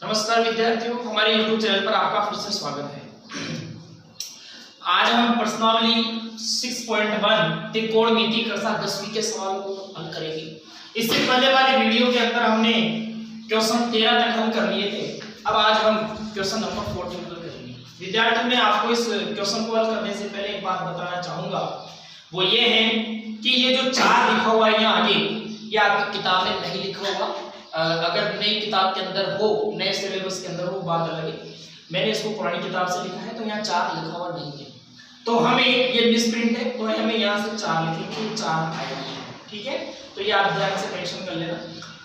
नमस्कार विद्यार्थियों, हमारे YouTube चैनल पर आपका फिर से स्वागत है। आज हम प्रश्नावली 6.1 त्रिकोणमिति कक्षा 10वीं के सवालों को हल करेंगे। इससे पहले वाले वीडियो के अंदर हमने क्वेश्चन 13 तक हल कर लिए थे। अब आज हम क्वेश्चन नंबर 14 हल करेंगे। विद्यार्थियों, मैं आपको इस क्वेश्चन को हल करने से पहले एक बात बताना चाहूंगा, वो ये है कि ये जो 4 लिखा हुआ है यहाँ आगे, ये आपकी किताब में नहीं लिखा हुआ। अगर नई किताब के अंदर हो, नए सिलेबस के अंदर हो, बात अलग है। मैंने इसको पुरानी किताब से लिखा है तो यहाँ 4 लिखा हुआ नहीं है, तो हमें ये मिसप्रिंट है, तो हमें यहाँ से 4 लिखेंगे, 4 आएगा। ठीक है, तो ये आप ध्यान से करेक्शन कर लेना।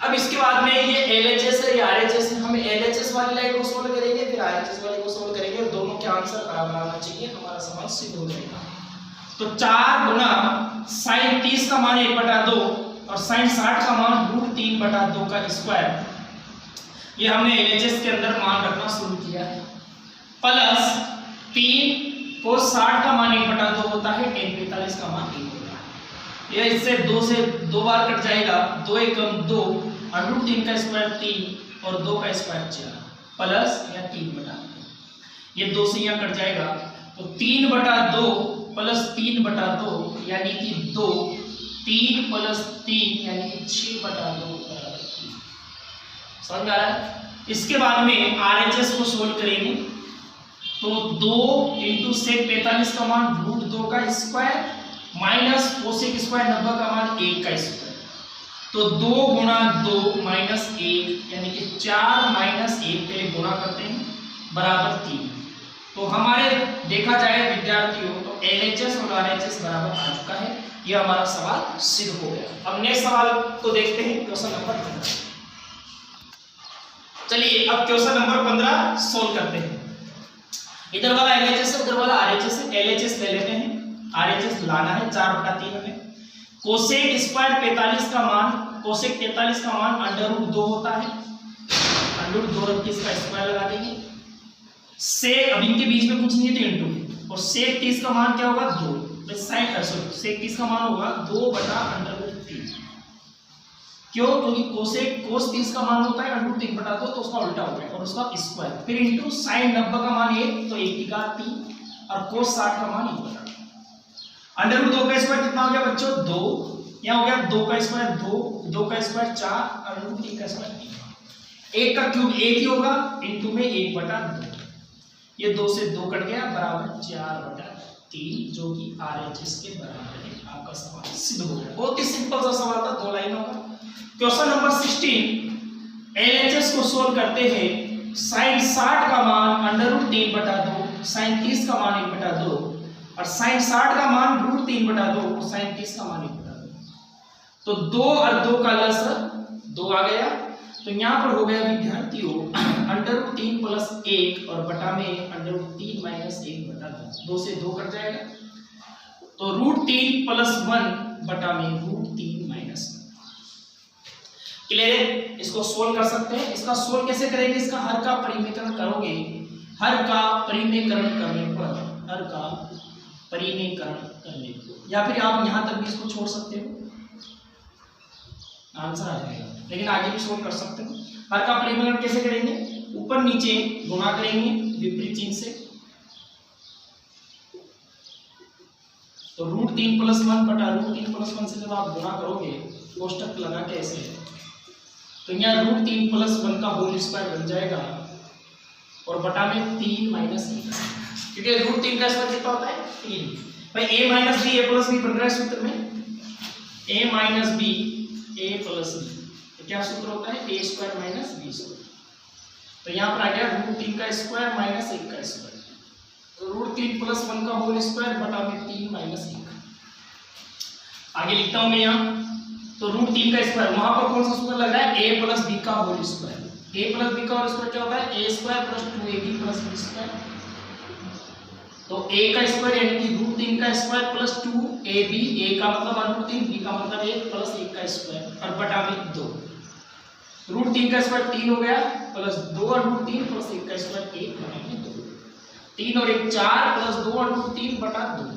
अब इसके बाद में ये LHS है या RHS है, हम LHS वाली लाइन को सोल्व करेंगे, फिर RHS वाली को सोल्व करेंगे और दोनों के आंसर बराबर आना चाहिए, हमारा सवाल सिद्ध हो जाएगा। तो 4 गुना sin 30 का मान 1/2 और sin 60 का मान √3/2 का स्क्वायर, ये हमने LHS के अंदर मान रखना शुरू किया है, प्लस 3 cos 60 का मान 1/2 होता है, tan 45 का मान 1 होता है। यह इससे 2 से 2 बार कट जाएगा, 2 एकम 2 और √3 का स्क्वायर 3 और 2 का स्क्वायर 4 प्लस या 3/2, ये 2 से यहाँ कट जाएगा, तो 3/2 प्लस 3/2 यानी कि 2, 3 प्लस 3 यानी कि 6/2 बराबर 3। समझ में आ रहा है? इसके बाद में RHS को सोल्व करेंगे, तो 2 इंटू सेक 45 का मान √2 का स्क्वायर माइनस कोसेक स्क्वायर 90 का मान 1 का स्क्वायर, तो 2 गुणा 2 माइनस 1 यानी कि 4 माइनस 1 पहले गुणा करते हैं बराबर 3। तो हमारे देखा जाए विद्यार्थियों तो LHS और RHS बराबर आ चुका है, यह हमारा सवाल सिद्ध हो गया। अब नेक्स्ट सवाल को देखते हैं, क्वेश्चन नंबर 15। चलिए अब क्वेश्चन नंबर 15 सोल्व करते हैं। इधर वाला LHS है, उधर वाला RHS है। LHS ले लेते हैं, RHS लाना है 4/3 में। कोसेक स्क्वायर 45 का मान, कोसेक 43 का मान √2 होता है, √2 रख के इसका स्क्वायर लगा देंगे। सेक, अब इनके बीच में कुछ नहीं है तो इंटू है, और सेक 30 का मान क्या होगा 2, सेक 30 का मान होगा 2/√3। क्यों? क्योंकि कोस 30 का मान होता है √3/2, तो उसका उल्टा हो गया और उसका स्क्वायर, फिर इंटू sin 90 का मान 1 तो 1 का 3 और कोस 60 का मान 1/2। √2 का स्क्वायर कितना हो गया बच्चों? 2, यहाँ हो गया 2 का स्क्वायर 2, 2 का स्क्वायर 4 और √3 का स्क्वायर 3। 1 का क्यूब 1 ही होगा, इंटू में 1/2, ये 2 से 2 कट गया बराबर 4/3, जो कि RHS के बराबर है। आपका सवाल सिद्ध हो गया। बहुत ही सिंपल सा सवाल था, 2 लाइनों का। क्वेश्चन नंबर 16, LHS को सोल्व करते हैं। sin 60 का मान √3/2, sin 30 का मान 1/2 और sin 60 का मान √3/2 और sin 30 का मान 1/2, तो 2 और 2 का लसर 2 आ गया, तो यहाँ पर हो गया विद्यार्थियों √3 प्लस 1 और बटा में √3 माइनस 1/2, 2 से 2 कट जाएगा, तो √3 प्लस 1 बटा में √3 माइनस 1। क्लियर है? इसको सोल्व कर सकते हैं। इसका सोल्व कैसे करेंगे? इसका हर का परिमेयकरण करोगे, हर का परिमेयकरण करने पर, हर का परिमेयकरण करने पर, या फिर आप यहाँ तक भी इसको छोड़ सकते हो, आंसर आ जाएगा, लेकिन आगे भी सोल्व कर सकते हो। हर का परिमेयकरण कैसे करेंगे? ऊपर नीचे गुणा करेंगे विपरीत चिन्ह से, तो √3 प्लस 1 बटा √3 प्लस 1 से जब आप गुणा करोगे कोष्टक लगा के ऐसे, तो यहाँ √3 प्लस 1 का होल स्क्वायर बन जाएगा और बटा में 3 माइनस 1, क्योंकि √3 का स्क्वायर कितना होता है 3। भाई a minus b a plus b बन रहा है सूत्र में, a minus b a plus b, तो क्या सूत्र होता है a square minus b square, तो यहाँ पर आ गया √3 का स्क्वायर माइनस 1 का स्क्वायर, तो √3 प्लस 1 का होल स्क्वायर बटा में 3 माइनस 1। आगे लिखता हूं मैं यहाँ, तो √3 का स्क्वायर, वहां पर कौन सा सूत्र लग रहा है? a प्लस बी का whole square. a plus b का होल स्क्वायर क्या होता है? a square plus 2ab plus b square, तो a का स्क्वायर यानी कि √3 का स्क्वायर प्लस 2ab, a का मतलब √3, b का मतलब 1 प्लस 1 का स्क्वायर और बटा में 2, √3 का स्क्वायर 3 हो गया प्लस 2 और √3 प्लस 1 का स्क्वायर 1 बटा में 2, 3 और 1 4 प्लस 2 और √3 बटा 2।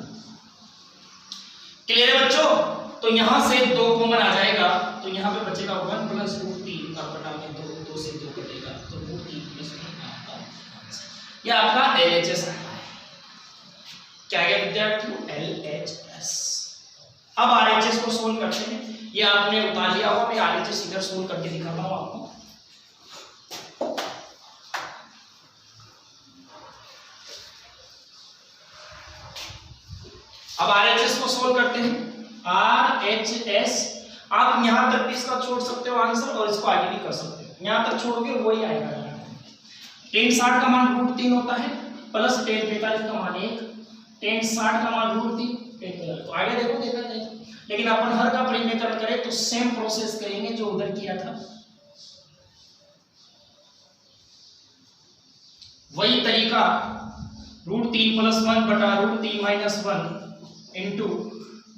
क्लियर है बच्चों? तो यहां से 2 कॉमन आ जाएगा, तो यहां पे बचेगा 1 प्लस √3 और बटा में 2, 2 से 2 कटेगा, तो रूट 3 प्लस 1 आपका ये आपका LHS आता है। क्या गया विद्यार्थियों? LHS। अब RHS को सोल्व करते हैं। ये आपने उतार लिया होगा, मैं RHS इधर सोल्व करके दिखाता हूं आपको। अब RHS को सोल्व करते हैं। RHS आप यहां तक भी इसका छोड़ सकते हो आंसर और इसको आगे भी कर सकते हो। यहां तक छोड़ोगे वही आएगा। tan 60 का मान रूट 3 होता है प्लस tan 45 का मान 1, tan 60 का मान रूट 3, tan 45। तो आगे देखो देखा जाए, लेकिन अपन हर का परिमेयकरण करें तो सेम प्रोसेस करेंगे जो उधर किया था, वही तरीका रूट 3 प्लस 1 बटा root 3 minus 1 into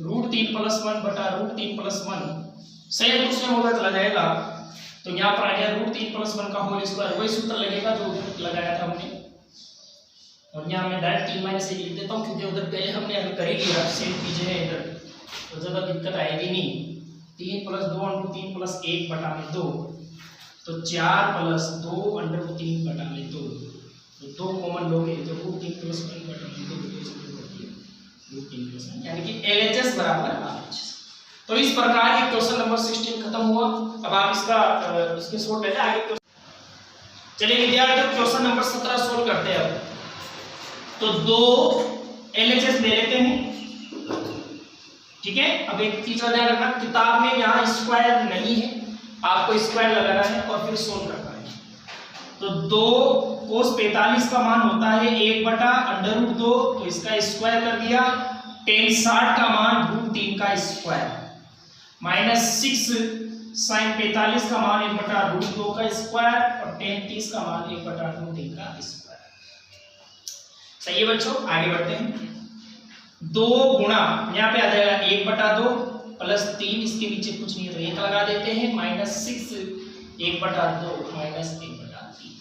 root 3 plus 1 बटा root 3 plus 1 same to same होगा चला जाएगा। तो यहाँ पर आ गया रूट 3 प्लस 1 का होल स्क्वायर, वही सूत्र लगेगा जो उधर लगाया था हमने। और यहाँ मैं डायरेक्ट 3 माइनस 1 लिख देता हूँ क्योंकि उधर पहले हमने हल कर ही लिया, सेम चीजें हैं इधर तो ज़्यादा दिक्कत आएगी नहीं। 3 प्लस 2 अंडर 3 प्लस 1 बटा में 2, तो 4 प्लस 2 अंडर 3 बटा में 2, तो 2 कॉमन लोगे तो रूट 3 प्लस 1 बटा में 2 रूट 3 प्लस 1, यानी कि LHS बराबर RHS। तो इस प्रकार ये क्वेश्चन नंबर 16 खत्म हुआ। अब आप इसके सोल्व पहले आगे चलिए विद्यार्थियों क्वेश्चन नंबर 17 सोल्व करते हैं। अब तो 2 LHS ले लेते हैं, ठीक है। अब एक चीज ध्यान रखना, किताब में यहाँ स्क्वायर नहीं है, आपको स्क्वायर लगाना है और फिर सोल्व करना है। तो 2 cos 45 का मान होता है 1 बटा अंडर रूट 2, तो इसका स्क्वायर कर दिया। tan 60 का मान रूट 3 का स्क्वायर माइनस 6 sin 45 का मान 1 बटा रूट 2 का स्क्वायर और tan 30 का मान 1 बटा रूट 3 का स्क्वायर। सही है बच्चों, आगे बढ़ते हैं। 2 गुणा यहाँ पे आ जाएगा 1 बटा 2 प्लस 3, इसके नीचे कुछ नहीं है तो 1 लगा देते हैं, माइनस 6 1 बटा 2 माइनस 1 बटा 3।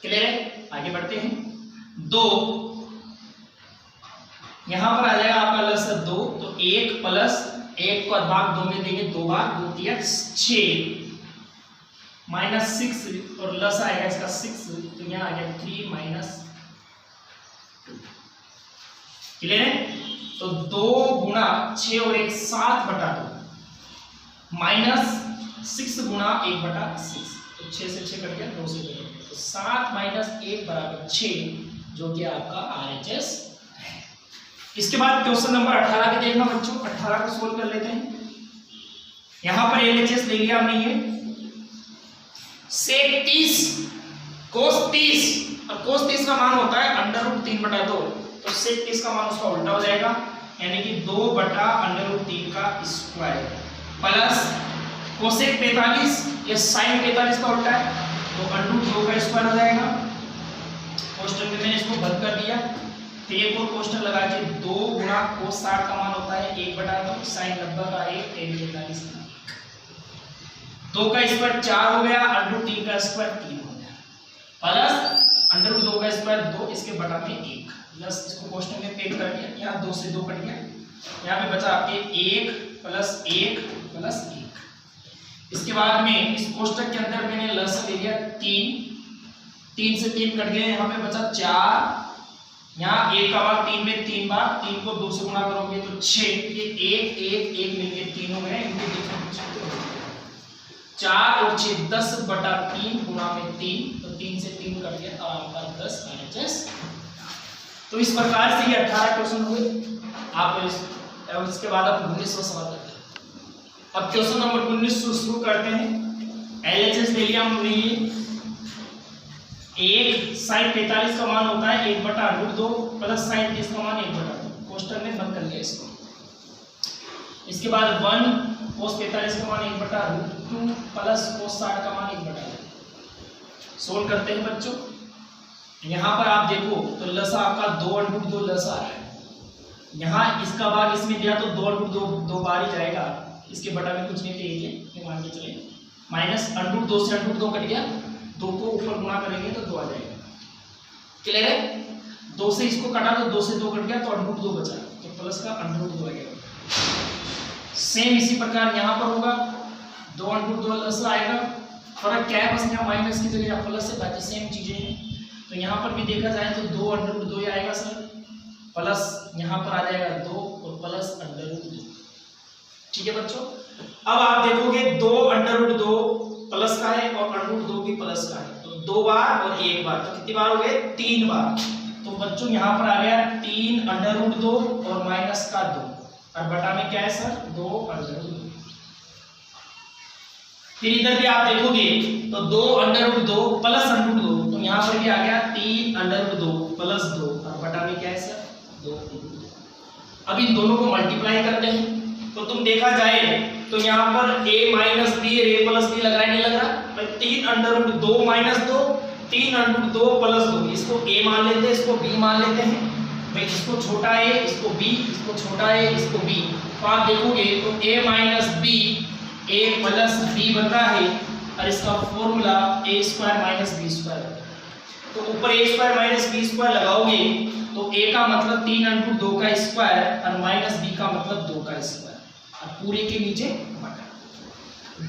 क्लियर है, आगे बढ़ते हैं। 2 यहाँ पर आ जाएगा आपका लसर 2, तो 1 प्लस 1 को भाग 2 में देंगे, 2 बार 2 3 6 माइनस 6 और लस आएगा इसका 6, तो यहाँ आ गया 3 माइनस 2। क्लियर है। तो 2 गुणा 6 और 1 7 बटा 2 माइनस 6 गुणा 1 बटा 6, तो 6 से 6 कट गया, 2 से 2 कट गया, तो 7 माइनस 1 बराबर 6, जो कि आपका RHS है। इसके बाद क्वेश्चन नंबर 18 के देखना बच्चों, 18 को सोल्व कर लेते हैं। यहां पर LHS ले लिया हमने, ये sec 30 cos 30, और cos 30 का मान होता है अंडर रूट 3 बटा 2, तो sec 30 का मान उसका उल्टा हो जाएगा, यानी कि 2 बटा अंडर रूट 3 का स्क्वायर प्लस कोसेक 45, ये sin 45 का उल्टा है तो अंडर रूट 2 का स्क्वायर हो जाएगा। क्वेश्चन में मैंने इसको बंद कर दिया, तो एक और क्वेश्चन लगा के 2 गुणा cos 60 का मान होता है 1 बटा 2 sin 90 का 1 tan 45 का 2 का स्क्वायर 4 हो गया, अंडर रूट 3 का स्क्वायर 3 हो गया, प्लस अंडर रूट 2 का स्क्वायर 2, इसके बटा में 1, प्लस इसको क्वेश्चन में पेट कर दिया, यहाँ 2 से 2 कट गया, यहाँ पे बचा आपके 1 प्लस 1 प्लस 1। इसके बाद में इस कोष्टक के अंदर मैंने लस ले लिया 3 से 3 कट गए, यहाँ पे बचा 4, यहाँ 1 का भाग 3 में 3 बार, 3 को 2 से गुणा करोगे तो 6, ये 1 1 1 मिलके 3 हो गए, इनके बीच में कुछ 4 और 6 10 बटा 3 गुणा में 3, तो 3 से 3 कट गया, अब आपका 10 RHS। तो इस प्रकार से ये 18 क्वेश्चन हुए। आप इसके बाद आप 19वां सवाल करते हैं। अब क्वेश्चन नंबर 19 शुरू करते हैं। LHS ले लिया हमने, ये 1 sin 45 का मान होता है 1 बटा रूट 2 प्लस sin 30 का मान 1 बटा 2, क्वेश्चन में बंद कर लिया इसको। इसके बाद 1 cos 45 का मान 1 बटा रूट 2 प्लस cos 60 का मान 1 बटा 2। सोल्व करते हैं बच्चों। यहाँ पर आप देखो तो लसा आपका 2 अंडर रूट 2 लसा आ रहा है, यहाँ इसका भाग इसमें दिया तो 2 अंडर रूट 2 बार ही जाएगा, इसके बटा में कुछ नहीं थे, ये मान के चले, माइनस अंडर रूट 2 से अंडर रूट 2 कट गया, 2 को ऊपर गुणा करेंगे तो 2 आ जाएगा। क्लियर है। 2 से इसको काटा तो 2 से 2 कट गया, तो अंडर रूट 2 बचा, तो प्लस का अंडर रूट 2 आ गया। सेम इसी प्रकार यहाँ पर होगा, 2 अंडर रूट 2 लसा आएगा, फर्क क्या है, बस यहाँ माइनस की जगह प्लस है, बाकी सेम चीजें हैं। तो यहाँ पर भी देखा जाए तो 2 अंडर 2 आएगा सर, प्लस यहाँ पर आ जाएगा 2 और प्लस अंडर 2। ठीक है बच्चों, अब आप देखोगे 2 अंडर 2 प्लस का है और अंडर 2 भी प्लस का है, तो 2 बार और 1 बार, तो कितनी बार हो गए 3 बार। तो बच्चों यहाँ पर आ गया 3 अंडर 2 और माइनस का 2 और बटा में क्या है सर 2 अंडर 2। फिर इधर भी आप देखोगे तो 2 अंडर 2 प्लस अंडर 2, तो यहाँ पर भी आ गया 3 अंडर 2 प्लस 2 और बटा में क्या है सर 2 अंडर 2। अब इन दोनों को मल्टीप्लाई करते हैं तो तुम देखा जाए तो यहाँ पर a माइनस बी और a प्लस बी लग रहा है, नहीं लग रहा भाई। 3 अंडर 2 माइनस 2, 3 अंडर 2 प्लस 2, इसको a मान लेते हैं, इसको b मान लेते हैं भाई। इसको छोटा a, इसको b, इसको छोटा a, इसको b। तो आप देखोगे तो a minus b a plus b बनता है और इसका formula a square minus b square. तो ऊपर a square minus b square लगाओगे तो a का मतलब 3 अंडर 2 का स्क्वायर और माइनस b का मतलब 2 का स्क्वायर और पूरे के नीचे बटा।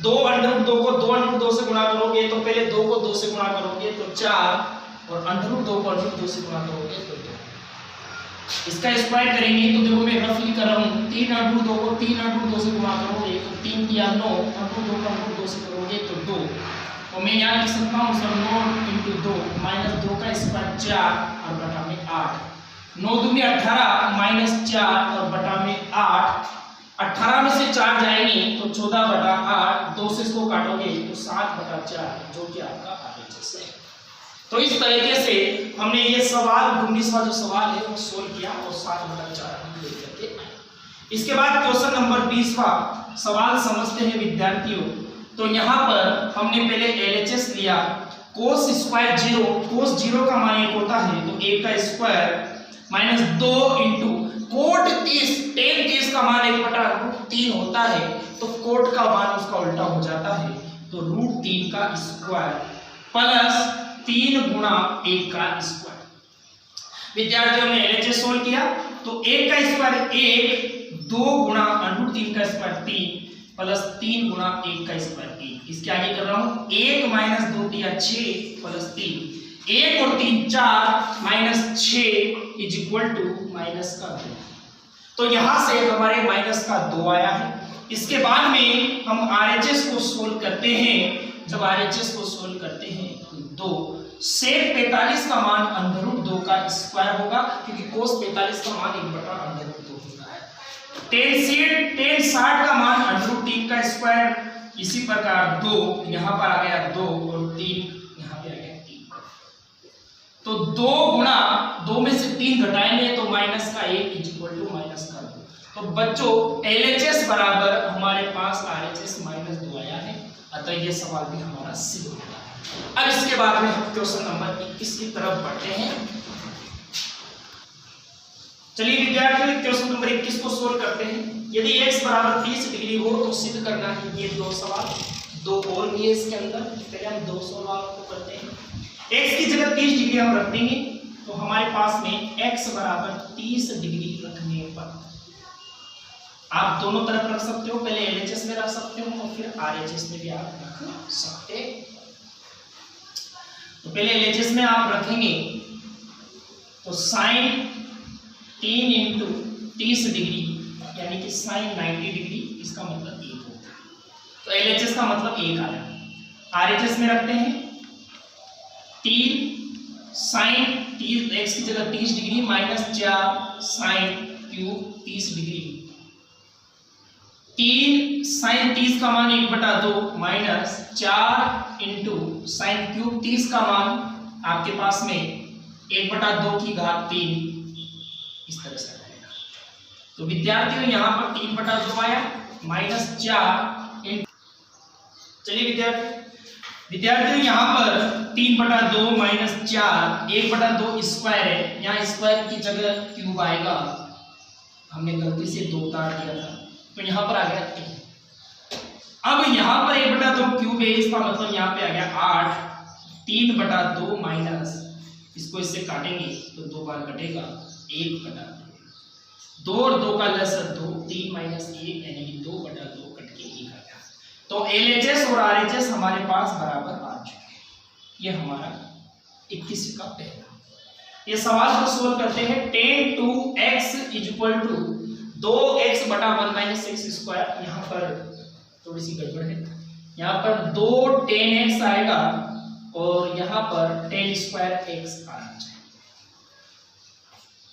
2 अंडर 2 को 2 अंडर 2 से गुणा करोगे तो पहले 2 को 2 से गुणा करोगे तो 4 और अंडर 2 को अंडर 2 से गुणा करोगे तो 2। इसका स्क्वायर करेंगे तो देखो मैं रफली कर रहा हूँ, 3 अंडर 2 को 3 अंडर 2 से गुणा करोगे तो 3 दिया 9, अंडर 2 को अंडर 2 से करोगे तो 2। और मैं यहाँ लिख सकता हूँ सर 9 इंटू 2 माइनस 2 का स्क्वायर 4 और बटा में 8। 9 दूनी 18 माइनस 4 और बटा में 8। 18 में से 4 जाएंगे तो 14 बटा 8, 2 से इसको काटोगे तो 7 बटा 4 जो कि आपका RHS है। तो इस तरीके से हमने ये सवाल 19वां जो सवाल है वो सोल्व किया और 7 बटा 4 हम लेकर के आए। इसके बाद क्वेश्चन नंबर 20वां सवाल समझते हैं विद्यार्थियों। तो यहाँ पर हमने पहले LHS लिया, cos स्क्वायर 0, cos 0 का मान 1 होता है तो 1 का square minus 2 into coat 30, tan 30 का मान 1 बटा √3 होता है तो कोट का मान उसका उल्टा हो जाता है तो √3 का स्क्वायर प्लस 3 गुणा 1 का स्क्वायर। विद्यार्थियों ने LHS सोल्व किया तो 1 का स्क्वायर 1, 2 गुणा √3 का स्क्वायर 3 प्लस 3 गुणा 1 का स्क्वायर 1। इसके आगे कर रहा हूं 1 माइनस 2 दिया 6 प्लस 3, 1 और 3 4 minus 6 is equal to minus का 2। तो यहां से हमारे माइनस का 2 आया है। इसके बाद में हम RHS को सोल्व करते हैं। जब RHS को सोल्व करते हैं तो 2 सेक 45 का मान अंदर रूट 2 का स्क्वायर होगा क्योंकि कोस 45 का मान 1 बटा अंदर रूट 2 होता है। tan 60 का मान अंदर रूट 3 का स्क्वायर, इसी प्रकार 2 यहाँ पर आ गया 2 और 3 यहाँ पे आ गया 3। तो 2 गुणा 2 में से 3 घटाएंगे तो माइनस का 1 इज इक्वल टू माइनस का 2। तो बच्चों LHS बराबर हमारे पास RHS माइनस 2 आया है, अतः ये सवाल भी हमारा सिद्ध होता है। अब इसके बाद में हम क्वेश्चन नंबर 21 की तरफ बढ़ते हैं। चलिए विद्यार्थियों क्वेश्चन नंबर 21 को सोल्व करते हैं। यदि x बराबर 30 डिग्री हो तो सिद्ध करना है ये 2 सवाल, 2 और भी है इसके अंदर। पहले हम 2 सवालों को करते हैं। x की जगह 30 डिग्री हम रख देंगे तो हमारे पास में x बराबर 30 डिग्री रखने पर आप दोनों तरफ रख सकते हो, पहले LHS में रख सकते हो और फिर RHS में भी आप रख सकते हैं। तो पहले LHS में आप रखेंगे तो साइन 3 इंटू 30 डिग्री यानी कि साइन 90 डिग्री, इसका मतलब 1 होता है। तो LHS का मतलब 1 आया। RHS में रखते हैं 3 साइन 30, x की जगह 30 degree minus 4 sine cube 30 degree, 3 sine 30 का मान 1 बटा 2 माइनस 4 इंटू साइन क्यूब 30 का मान आपके पास में 1 बटा 2 की घात 3, इस तरह से आएगा। तो विद्यार्थियों यहाँ पर 3 बटा 2 आया माइनस 4 इंटू, चलिए विद्यार्थियों यहाँ पर 3 बटा 2 माइनस 4, 1 बटा 2 स्क्वायर है, यहाँ स्क्वायर की जगह क्यूब आएगा, हमने गलती से 2 उतार दिया था तो यहाँ पर आ गया 3। अब यहाँ पर 1 बटा 2 क्यूब है, इसका मतलब यहाँ पे आ गया 8, 3 बटा 2 माइनस, इसको इससे काटेंगे तो 2 बार कटेगा 1 बटा 2 और 2 का लसर 2, 3 माइनस 1 यानी कि 2 बटा 2 कट के 1 आ गया। तो LHS और RHS हमारे पास बराबर आ चुके हैं। ये हमारा 21 का पहला। ये सवाल को सोल्व करते हैं। tan 2x equal to 2x बटा 1 माइनस एक्स स्क्वायर। यहाँ पर थोड़ी सी गड़बड़ है, यहाँ पर 2 tan x आएगा और यहाँ पर tan स्क्वायर x आना चाहिए।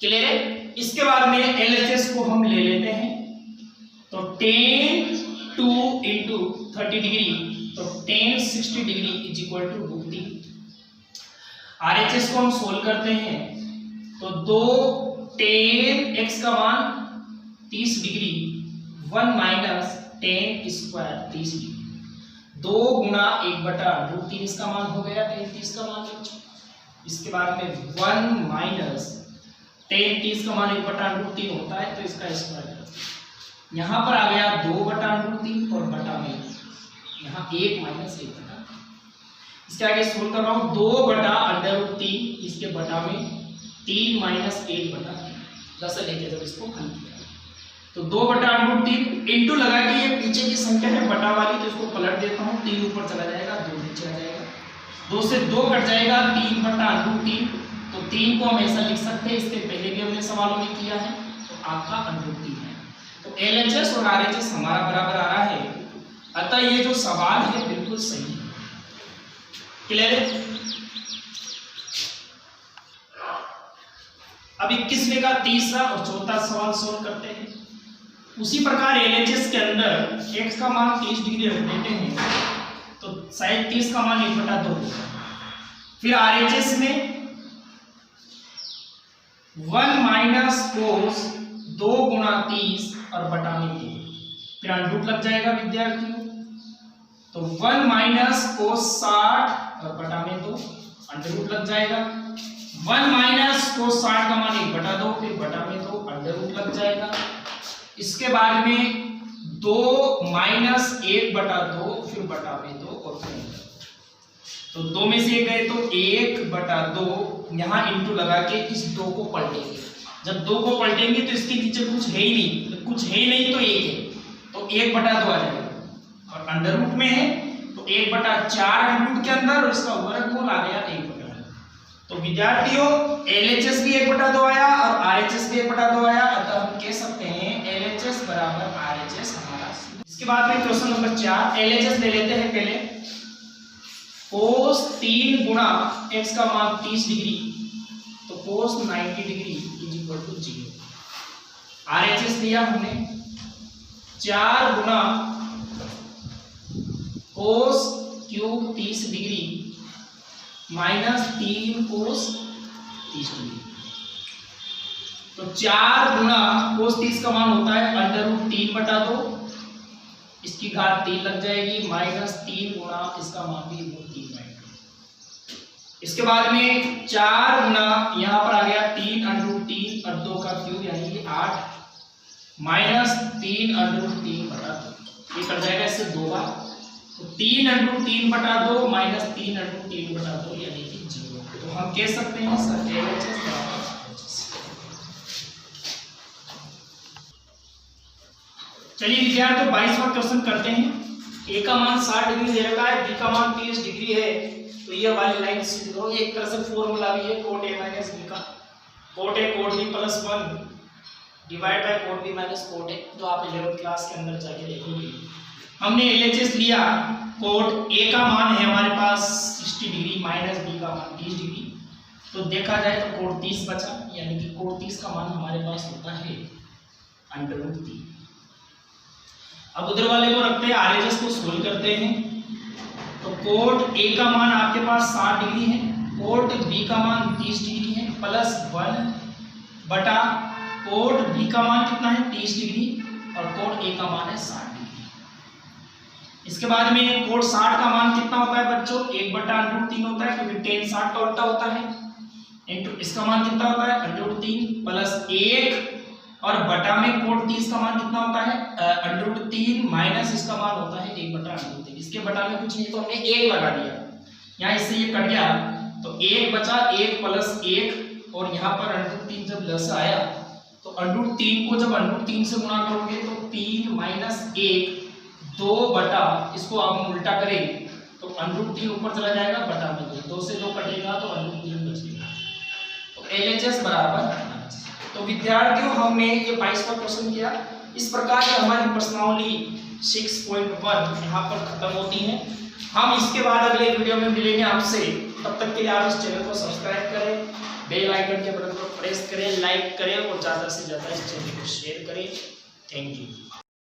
क्लियर है? इसके बाद में LHS को हम ले लेते हैं। तो tan 2 इंटू 30 डिग्री, तो tan 60 degree is equal to √3। RHS को हम सोल्व करते हैं तो 2 tan x का मान 30 degree 1 minus tan square 30 degree 2 गुणा 1 बटा √3 इसका मान हो गया tan 30 का मान। इसके बाद में 1 माइनस tan 30 का मान 1 बटा √3 होता है, तो इसका स्क्वायर यहाँ पर आ गया 2 बटा √3 और बटा में यहाँ 1 माइनस 1 बटा। इसके आगे सोल्व कर रहा हूँ 2 बटा √3, इसके बटा में 3 माइनस 1 बटा 10 लेके जब इसको हल किया तो 2 बटा √3 इंटू लगा के ये पीछे की संख्या है बटा वाली, तो इसको पलट देता हूँ। 3 ऊपर चला जाएगा, 2 नीचे आ जाएगा, 2 से 2 कट जाएगा, 3 बटा √3। तो 3 को हम ऐसा लिख सकते हैं, इसके पहले भी हमने सवालों में किया है, तो आपका √3 है। तो LHS और RHS हमारा बराबर आ रहा है, अतः ये जो सवाल है बिल्कुल सही है। क्लियर है? अब 21वें का तीसरा और चौथा सवाल सोल्व करते हैं। उसी प्रकार LHS के अंदर x का मान 30 डिग्री रख देते हैं, तो शायद 30 का मान 1 बटा 2 होगा। फिर RHS में 1 माइनस कोस 2 गुणा 30 और बटा में 2, फिर अंडरूट लग जाएगा विद्यार्थियों। तो 1 माइनस कोस 60 और बटा में 2 अंडररूट लग जाएगा। 1 माइनस कोस 60 का मान 1 बटा 2, फिर बटा में 2 अंडररूट लग जाएगा। इसके बाद में 2 माइनस 1 बटा 2, फिर बटा में 2 और फिर तो 2 में से गए तो 1 बटा 2, यहाँ इंटू लगा के इस 2 को पलटेंगे। जब 2 को पलटेंगे तो इसके नीचे कुछ है ही नहीं, तो कुछ है ही नहीं तो 1 है, तो 1 बटा 2 आ जाएगा। और अंडररूट में है तो 1 बटा 4 अंडररूट के अंदर और इसका वर्गमूल आ गया 1 बटा 2। तो विद्यार्थियों LHS भी 1 बटा 2 आया और RHS भी 1 बटा 2 आया, अतः हम कह सकते हैं LHS बराबर RHS हमारा। इसके बाद में क्वेश्चन नंबर 4, LHS ले लेते हैं पहले। cos 3 गुणा x का मान 30 डिग्री, तो cos 90 degree is equal to 0। RHS लिया हमने 4 गुणा cos cube 30 degree minus 3 cos 30 degree. तो 4 गुणा cos 30 का मान होता है √3 बटा 2, इसकी घात 3 लग जाएगी, माइनस 3 गुणा इसका मान भी √3 बटा 2। इसके बाद में 4 गुणा यहाँ पर आ गया 3 √3 और 2 का क्यूब यानी कि 8 माइनस 3 √3 बटा 2, ये कट जाएगा इससे 2 बार। तो 3 √3 बटा 2 माइनस 3 √3 बटा 2 यानी कि 0। तो हम कह सकते हैं इसका LHS बराबर RHS। चलिए विद्यार्थियों 22वां क्वेश्चन करते हैं। A का मान 60 डिग्री दे रखा है, B का मान 30 डिग्री है, तो ये वाली लाइन सीधी करो। ये एक तरह से फॉर्मूला भी है cot A माइनस B का, cot A cot B plus 1 divide by cot B minus cot A, जो आप 11th क्लास के अंदर जाके देखोगे। हमने LHS लिया, cot A का मान है हमारे पास 60 डिग्री माइनस B का मान 30 डिग्री, तो देखा जाए तो cot 30 बचा, यानी कि cot 30 का मान हमारे पास होता है √3। अब उधर वाले को रखते हैं, RHS को सोल्व करते हैं। तो cot A का मान आपके पास 60 डिग्री है, cot B का मान 30 डिग्री है, प्लस 1 बटा cot B का मान कितना है 30 डिग्री और cot A का मान है 60 डिग्री। इसके बाद में cot 60 का मान कितना होता है बच्चों, 1 बटा √3 होता है, क्योंकि tan 60 का उल्टा होता है, इंटू इसका मान कितना होता है √3 प्लस 1 और बटा में cot 30 का मान कितना होता है √3 माइनस इसका मान होता है 1 बटा √3। इसके बटा में कुछ नहीं तो हमने 1 लगा दिया, यहाँ इससे ये कट गया तो 1 बचा, 1 प्लस 1 और यहाँ पर √3 जब लस आया तो √3 को जब √3 से गुणा करोगे तो 3 माइनस 1 2 बटा, इसको आप उल्टा करें तो √3 ऊपर चला जाएगा बटा में 2 से 2 कटेगा तो √3 बचेगा। तो LHS बराबर। तो विद्यार्थियों हमने ये 22वां क्वेश्चन किया। इस प्रकार से हमारी प्रश्नावली 6.1 यहाँ पर खत्म होती है। हम इसके बाद अगले वीडियो में मिलेंगे आपसे। तब तक के लिए आप इस चैनल को सब्सक्राइब करें, बेल आइकन के बटन को प्रेस करें, लाइक करें और ज़्यादा से ज़्यादा इस चैनल को शेयर करें। Thank you.